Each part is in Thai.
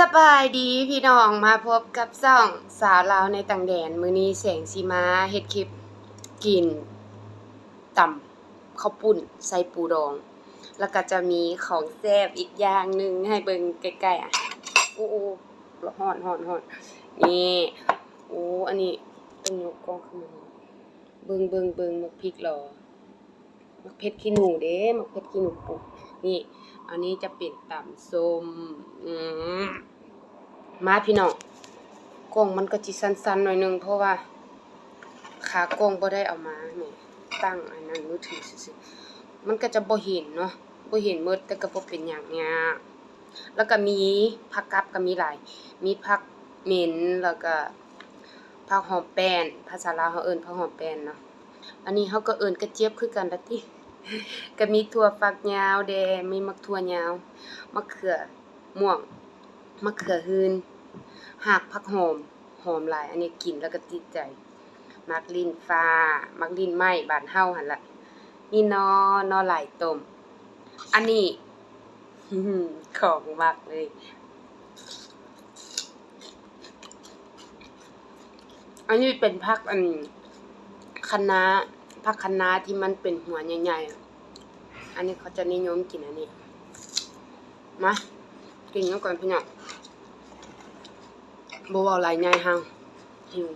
สบายดีพี่น้องมาพบกับช่องสาวลาวในต่างแดนมื้อนี้แสงสิมาเฮ็ดคลิปกินตำข้าวปุ้นใส่ปูดอง แล้วก็จะมีของแซ่บอีกอย่างหนึ่งให้เบิ่งใกล้ๆโอ้ๆร้อนนี่โอ้อันนี้ต้องยกกล้องขึ้นมาเบิ่งมักพริกหรอมักเผ็ดขี้หนูเด้มักเผ็ดขี้หนูปุกนี่อันนี้จะเป็นตำส้มมาพี่น้องกล้องมันก็จิสั้นๆหน่อยนึงเพราะว่าขากล้องบ่ได้เอามาแหมตั้งอันนั้นมือถือซื่อๆมันก็จะบ่เห็นเนาะบ่เห็นหมดแต่ก็บ่เป็นหยังยากแล้วก็มีผักกับก็มีหลายมีผักเหม็นแล้วก็ผักหอมแป้นภาษาลาวเฮาเอิ้นผักหอมแป้นเนาะอันนี้เฮาก็เอิ้นกระเจี๊ยบคือกันล่ะติก็มีถั่วฝักยาวแดงมีมะถั่วยาวมะเขือม่วงมะเขือหืนหากผักหอมหลายอันนี้กินแล้วก็ติดใจมักลิ้นฟ้ามักลิ้นไหม้บ้านเฮาหั่นล่ะมีนอหลายต้มอันนี้ของมักเลยอันนี้เป็นผักคะน้าผักคะน้าที่มันเป็นหัวใหญ่ๆอันนี้เขาจะนิยมกินอันนี้มากินกันก่อนพี่น้องบ่เว้าหลายใหญ่เฮาหิว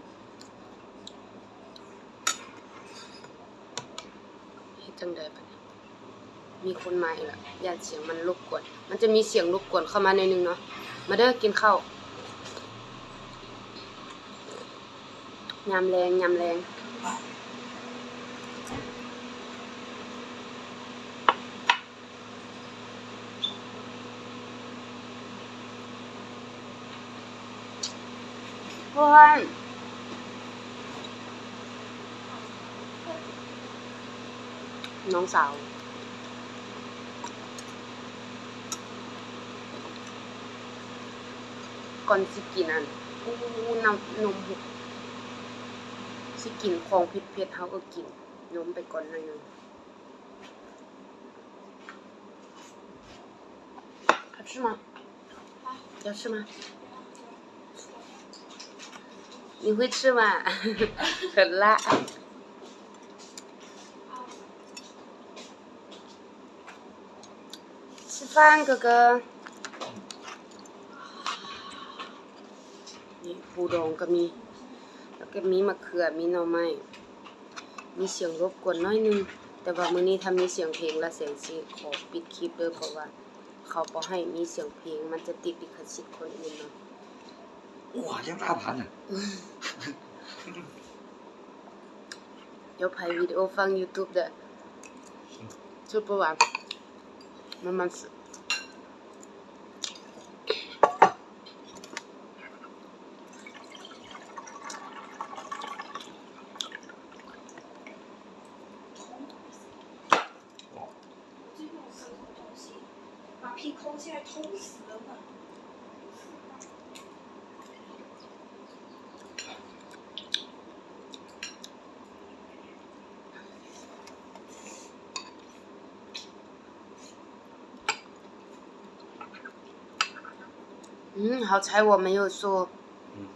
เฮ็ดจังได๋บัดนี้มีคนมาอีกแล้วญาติเสียงมันรบกวนมันจะมีเสียงรบกวนเข้ามาหน่อยนึงเนาะมาเด้อกินข้าวยามแรงเพื่อนน้องสาวก่อนสิกินอันน้ำนมหุบสิกินของเผ็ดๆเฮาก็กินนมไปก่อนหน่อยนึง好吃吗？要吃吗？你会吃吗？很辣。吃饭，哥哥。นี่ปูดองก็มีแล้วก็มีมะเขือมีหน่อไม้มีเสียงรบกวนน้อยนึงแต่ว่ามื้อนี้ถ้ามีเสียงเพลงและเสียงสิขอปิดคลิปเด้อเพราะว่าเขาบ่ให้มีเสียงเพลงมันจะติดลิขสิทธิ์คนอื่นเนาะ哇，ยัง大盘呢！เดี๋ยวไผวิดีโอฟัง YouTube เด้อชุดประวัติมัน把屁抠起来，抠死了呢。好彩我没有说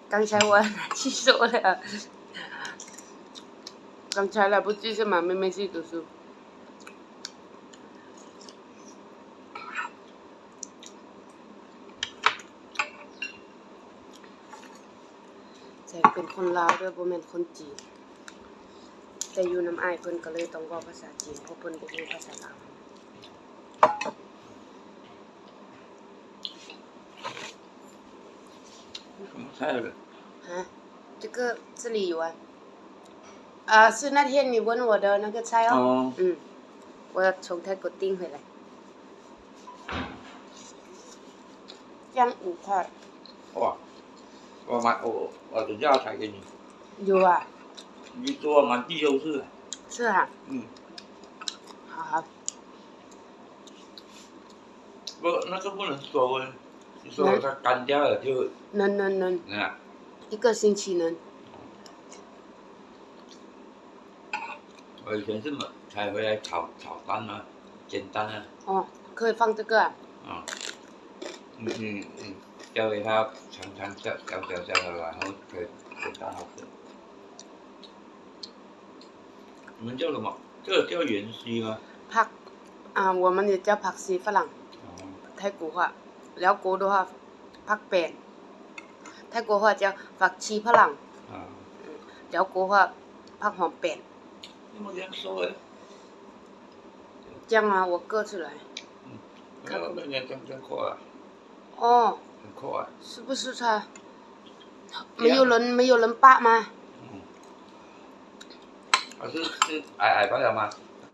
刚才我拿去说了刚才来不及是吗？妹妹去读书แต่เป็นคนลาวด้วยบ่แม่นคนจีนแต่อยู่น้ำอ้ายเพิ่นก็เลยต้องเว้าภาษาจีนเพราะเพิ่นบ่รู้ภาษาลาว菜了，哈这个这里有啊是那天你问我的那个菜哦我从泰国订回来酱5块哇，我等下才给你，有啊你做满地都是，是啊好不，那个不能收啊，你收它干掉了就能啊，一个星期能我以前是才回来炒蛋啊，简单啊，哦可以放这个啊啊，交给他尝尝小的，然后给刚好吃。你们叫什么？这个叫芫荽吗？ผัก我们也叫ผักชีฝรั่ง泰国话แล้วกู的话ผักแปน泰国话叫ผักชีฝรั่งแล้วกู话ผักหอมแปน那么样说哎？这样啊我割出来没有，那年真快啊，哦很快。是不是他没有人扒吗还是矮白的吗？